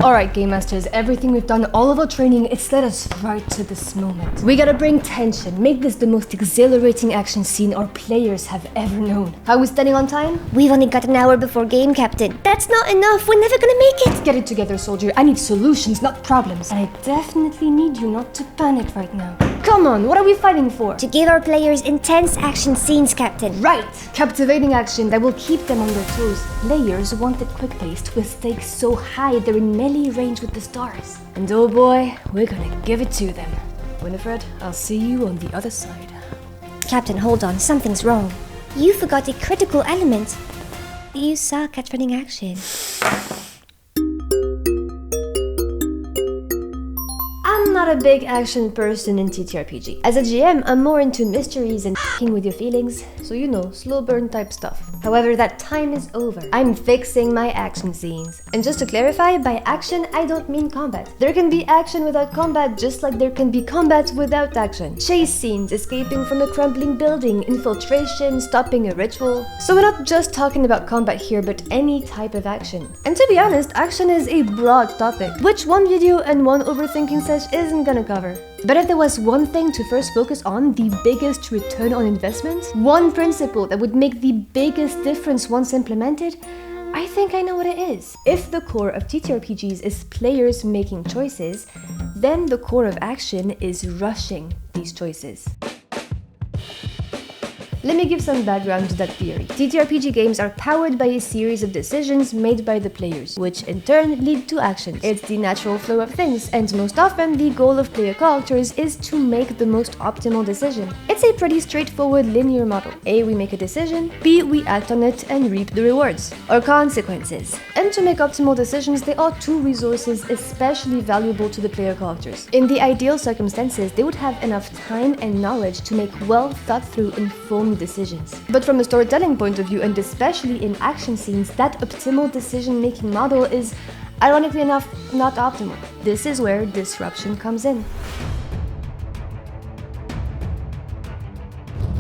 Alright, Game Masters, everything we've done, all of our training, it's led us right to this moment. We gotta bring tension, make this the most exhilarating action scene our players have ever known. How are we standing on time? We've only got an hour before game, Captain. That's not enough, we're never gonna make it! Get it together, soldier. I need solutions, not problems. And I definitely need you not to panic right now. Come on, what are we fighting for? To give our players intense action scenes, Captain. Right! Captivating action that will keep them on their toes. Players want it quick-paced, with stakes so high they're in melee range with the stars. And oh boy, we're gonna give it to them. Winifred, I'll see you on the other side. Captain, hold on, something's wrong. You forgot a critical element. You suck at running action. I'm not a big action person in TTRPG. As a GM, I'm more into mysteries and f***ing with your feelings, so you know, slow burn type stuff. However, that time is over. I'm fixing my action scenes. And just to clarify, by action, I don't mean combat. There can be action without combat, just like there can be combat without action. Chase scenes, escaping from a crumbling building, infiltration, stopping a ritual. So we're not just talking about combat here, but any type of action. And to be honest, action is a broad topic, which one video and one overthinking sesh isn't gonna cover. But if there was one thing to first focus on, the biggest return on investment, one principle that would make the biggest difference once implemented, I think I know what it is. If the core of TTRPGs is players making choices, then the core of action is rushing these choices. Let me give some background to that theory. TTRPG games are powered by a series of decisions made by the players, which in turn lead to actions. It's the natural flow of things, and most often the goal of player characters is to make the most optimal decision. It's a pretty straightforward linear model. A, we make a decision, B, we act on it and reap the rewards, or consequences. And to make optimal decisions, there are two resources especially valuable to the player characters. In the ideal circumstances, they would have enough time and knowledge to make well thought through, informed decisions. But from a storytelling point of view, and especially in action scenes, that optimal decision-making model is, ironically enough, not optimal. This is where disruption comes in.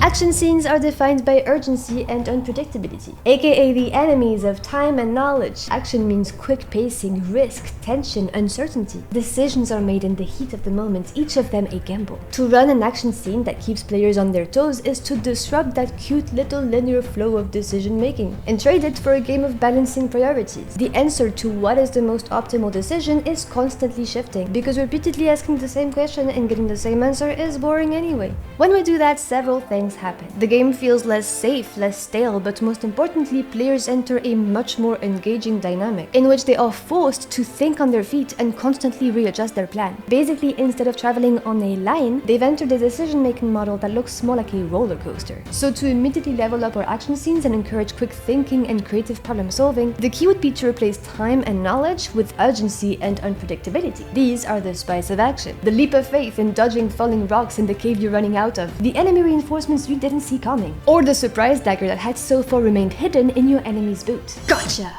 Action scenes are defined by urgency and unpredictability, aka the enemies of time and knowledge. Action means quick pacing, risk, tension, uncertainty. Decisions are made in the heat of the moment, each of them a gamble. To run an action scene that keeps players on their toes is to disrupt that cute little linear flow of decision making and trade it for a game of balancing priorities. The answer to what is the most optimal decision is constantly shifting, because repeatedly asking the same question and getting the same answer is boring anyway. When we do that, several things happen. The game feels less safe, less stale, but most importantly, players enter a much more engaging dynamic, in which they are forced to think on their feet and constantly readjust their plan. Basically, instead of traveling on a line, they've entered a decision-making model that looks more like a roller coaster. So to immediately level up our action scenes and encourage quick thinking and creative problem solving, the key would be to replace time and knowledge with urgency and unpredictability. These are the spice of action. The leap of faith in dodging falling rocks in the cave you're running out of. The enemy reinforcements you didn't see coming, or the surprise dagger that had so far remained hidden in your enemy's boot. Gotcha!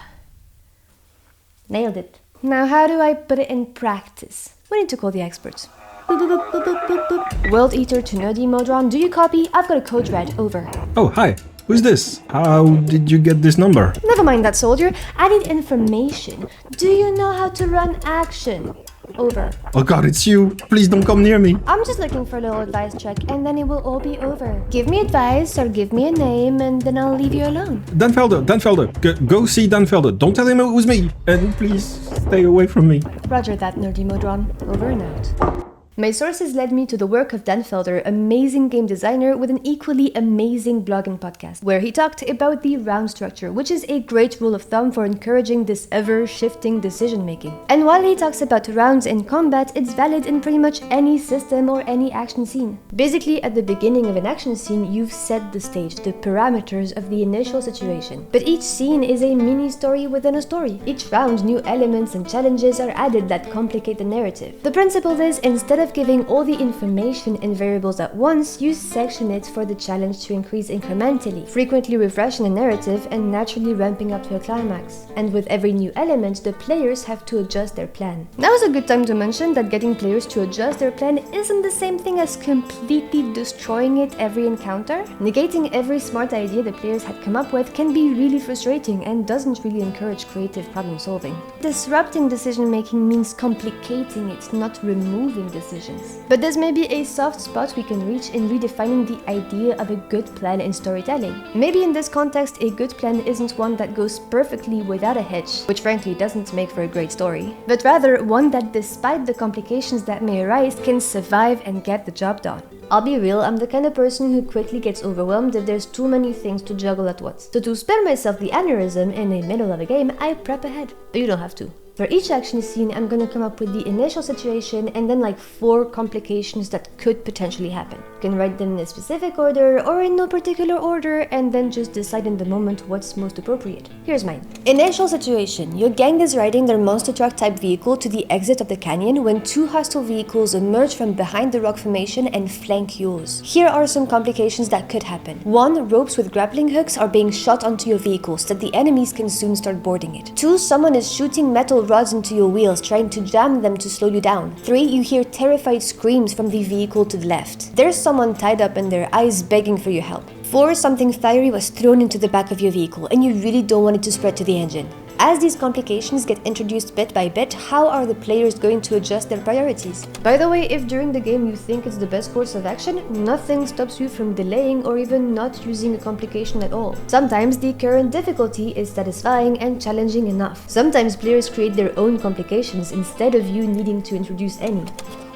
Nailed it. Now how do I put it in practice? We need to call the experts. Boop, boop, boop, boop, boop, boop. World Eater to Nerdy Modron, do you copy? I've got a code red, over. Oh, hi. Who's this? How did you get this number? Never mind that, soldier. I need information. Do you know how to run action? Over. Oh god, it's you. Please don't come near me. I'm just looking for a little advice check, and then it will all be over. Give me advice or give me a name, and then I'll leave you alone. Danfelder. Go see Danfelder. Don't tell him it was me. And please stay away from me. Roger that, Nerdy Modron. Over and out. My sources led me to the work of Danfelder, amazing game designer with an equally amazing blog and podcast, where he talked about the round structure, which is a great rule of thumb for encouraging this ever-shifting decision-making. And while he talks about rounds in combat, it's valid in pretty much any system or any action scene. Basically, at the beginning of an action scene, you've set the stage, the parameters of the initial situation. But each scene is a mini-story within a story. Each round, new elements and challenges are added that complicate the narrative. The principle is, instead of giving all the information and variables at once, you section it for the challenge to increase incrementally, frequently refreshing the narrative and naturally ramping up to a climax. And with every new element, the players have to adjust their plan. Now is a good time to mention that getting players to adjust their plan isn't the same thing as completely destroying it every encounter. Negating every smart idea the players had come up with can be really frustrating and doesn't really encourage creative problem solving. Disrupting decision making means complicating it, not removing decisions. But this may be a soft spot we can reach in redefining the idea of a good plan in storytelling. Maybe in this context, a good plan isn't one that goes perfectly without a hitch, which frankly doesn't make for a great story, but rather one that, despite the complications that may arise, can survive and get the job done. I'll be real, I'm the kind of person who quickly gets overwhelmed if there's too many things to juggle at once. So to spare myself the aneurysm in the middle of a game, I prep ahead. But you don't have to. For each action scene, I'm gonna come up with the initial situation and then like 4 complications that could potentially happen. You can write them in a specific order or in no particular order and then just decide in the moment what's most appropriate. Here's mine. Initial situation. Your gang is riding their monster truck type vehicle to the exit of the canyon when 2 hostile vehicles emerge from behind the rock formation and flank yours. Here are some complications that could happen. 1. Ropes with grappling hooks are being shot onto your vehicle so that the enemies can soon start boarding it. 2. Someone is shooting metal rods into your wheels, trying to jam them to slow you down. 3. You hear terrified screams from the vehicle to the left. There's someone tied up and their eyes begging for your help. 4. Something fiery was thrown into the back of your vehicle and you really don't want it to spread to the engine. As these complications get introduced bit by bit, how are the players going to adjust their priorities? By the way, if during the game you think it's the best course of action, nothing stops you from delaying or even not using a complication at all. Sometimes the current difficulty is satisfying and challenging enough. Sometimes players create their own complications instead of you needing to introduce any.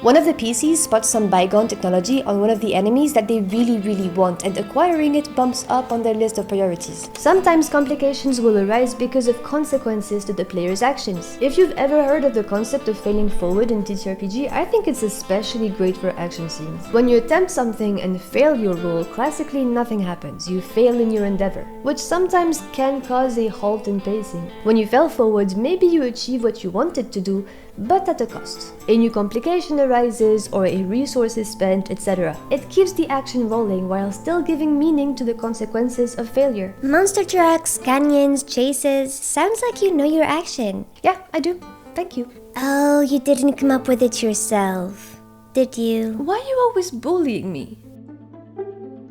One of the PCs spots some bygone technology on one of the enemies that they really want, and acquiring it bumps up on their list of priorities. Sometimes complications will arise because of consequences to the player's actions. If you've ever heard of the concept of failing forward in TTRPG, I think it's especially great for action scenes. When you attempt something and fail your roll, classically nothing happens. You fail in your endeavor, which sometimes can cause a halt in pacing. When you fail forward, maybe you achieve what you wanted to do, but at a cost. A new complication arises or a resource is spent, etc. It keeps the action rolling while still giving meaning to the consequences of failure. Monster trucks, canyons, chases. Sounds like you know your action. Yeah, I do. Thank you. Oh, you didn't come up with it yourself, did you? Why are you always bullying me?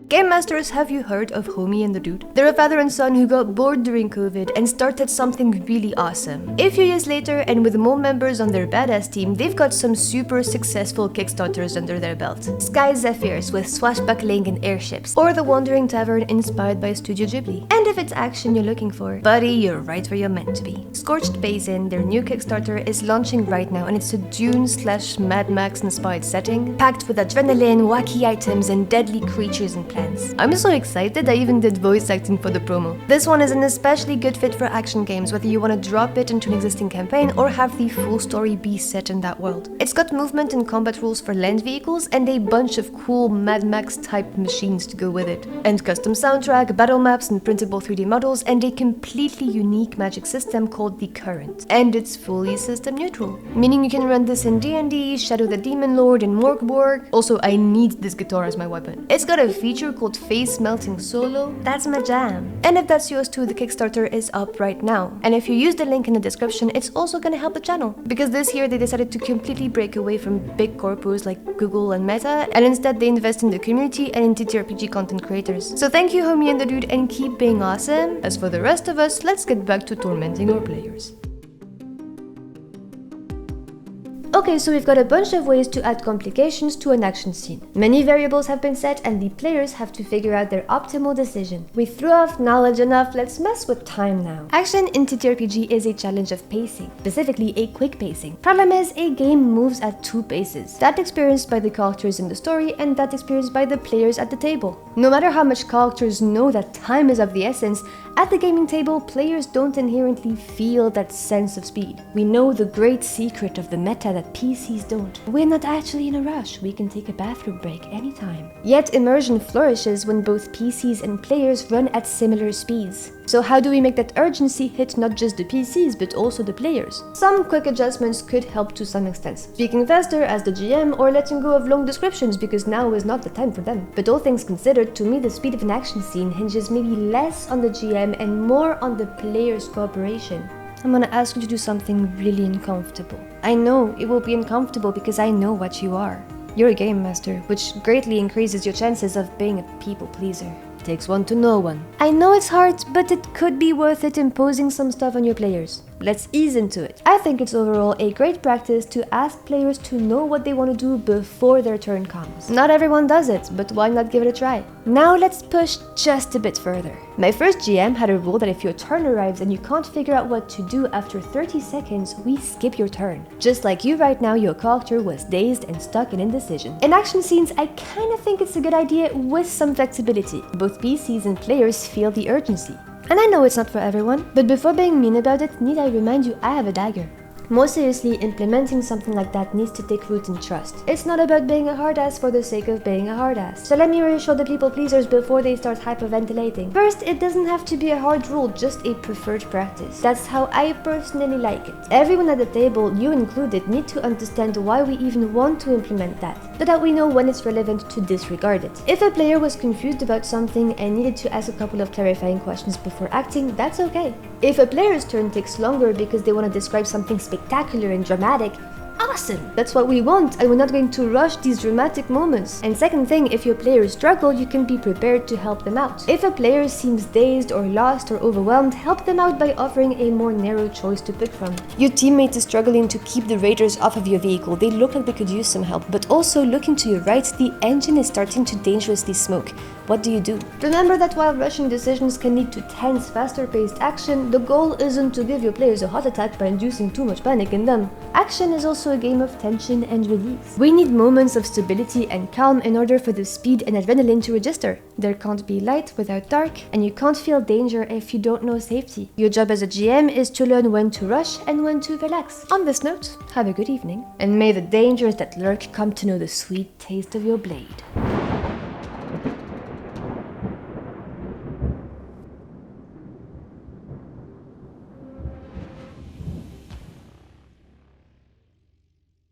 Game Masters, have you heard of Homie and the Dude? They're a father and son who got bored during COVID and started something really awesome. A few years later, and with more members on their badass team, they've got some super successful Kickstarters under their belt. Sky Zephyrs with swashbuckling and airships, or The Wandering Tavern inspired by Studio Ghibli. And if it's action you're looking for, buddy, you're right where you're meant to be. Scorched Basin, their new Kickstarter, is launching right now, and it's a Dune/Mad Max inspired setting, packed with adrenaline, wacky items, and deadly creatures and plans. I'm so excited I even did voice acting for the promo. This one is an especially good fit for action games, whether you want to drop it into an existing campaign or have the full story be set in that world. It's got movement and combat rules for land vehicles and a bunch of cool Mad Max type machines to go with it. And custom soundtrack, battle maps and printable 3D models, and a completely unique magic system called the Current. And it's fully system neutral, meaning you can run this in D&D, Shadow the Demon Lord, and Morkborg. Also, I need this guitar as my weapon. It's got a feature called Face Melting Solo. That's my jam. And if that's yours too, the Kickstarter is up right now. And if you use the link in the description, it's also gonna help the channel. Because this year they decided to completely break away from big corpos like Google and Meta, and instead they invest in the community and in TTRPG content creators. So thank you, Homie and the Dude, and keep being awesome. As for the rest of us, let's get back to tormenting our players. Okay, so we've got a bunch of ways to add complications to an action scene. Many variables have been set and the players have to figure out their optimal decision. We threw off knowledge enough, let's mess with time now. Action in TTRPG is a challenge of pacing, specifically a quick pacing. Problem is, a game moves at 2 paces. That experienced by the characters in the story and that experienced by the players at the table. No matter how much characters know that time is of the essence, at the gaming table, players don't inherently feel that sense of speed. We know the great secret of the meta that but PCs don't. We're not actually in a rush, we can take a bathroom break anytime. Yet immersion flourishes when both PCs and players run at similar speeds. So how do we make that urgency hit not just the PCs but also the players? Some quick adjustments could help to some extent. Speaking faster as the GM or letting go of long descriptions because now is not the time for them. But all things considered, to me the speed of an action scene hinges maybe less on the GM and more on the players' cooperation. I'm gonna ask you to do something really uncomfortable. I know it will be uncomfortable because I know what you are. You're a game master, which greatly increases your chances of being a people pleaser. Takes one to know one. I know it's hard, but it could be worth it imposing some stuff on your players. Let's ease into it. I think it's overall a great practice to ask players to know what they want to do before their turn comes. Not everyone does it, but why not give it a try? Now let's push just a bit further. My first GM had a rule that if your turn arrives and you can't figure out what to do after 30 seconds, we skip your turn. Just like you right now, your character was dazed and stuck in indecision. In action scenes, I kinda think it's a good idea with some flexibility. Both PCs and players feel the urgency. And I know it's not for everyone, but before being mean about it, need I remind you I have a dagger. More seriously, implementing something like that needs to take root in trust. It's not about being a hard ass for the sake of being a hard ass. So let me reassure the people pleasers before they start hyperventilating. First, it doesn't have to be a hard rule, just a preferred practice. That's how I personally like it. Everyone at the table, you included, need to understand why we even want to implement that, so that we know when it's relevant to disregard it. If a player was confused about something and needed to ask a couple of clarifying questions before acting, that's okay. If a player's turn takes longer because they want to describe something spectacular and dramatic, awesome! That's what we want, and we're not going to rush these dramatic moments. And second thing, if your players struggle, you can be prepared to help them out. If a player seems dazed or lost or overwhelmed, help them out by offering a more narrow choice to pick from. Your teammate is struggling to keep the raiders off of your vehicle. They look like they could use some help, but also looking to your right, the engine is starting to dangerously smoke. What do you do? Remember that while rushing decisions can lead to tense, faster-paced action, the goal isn't to give your players a heart attack by inducing too much panic in them. Action is also a game of tension and release. We need moments of stability and calm in order for the speed and adrenaline to register. There can't be light without dark, and you can't feel danger if you don't know safety. Your job as a GM is to learn when to rush and when to relax. On this note, have a good evening, and may the dangers that lurk come to know the sweet taste of your blade.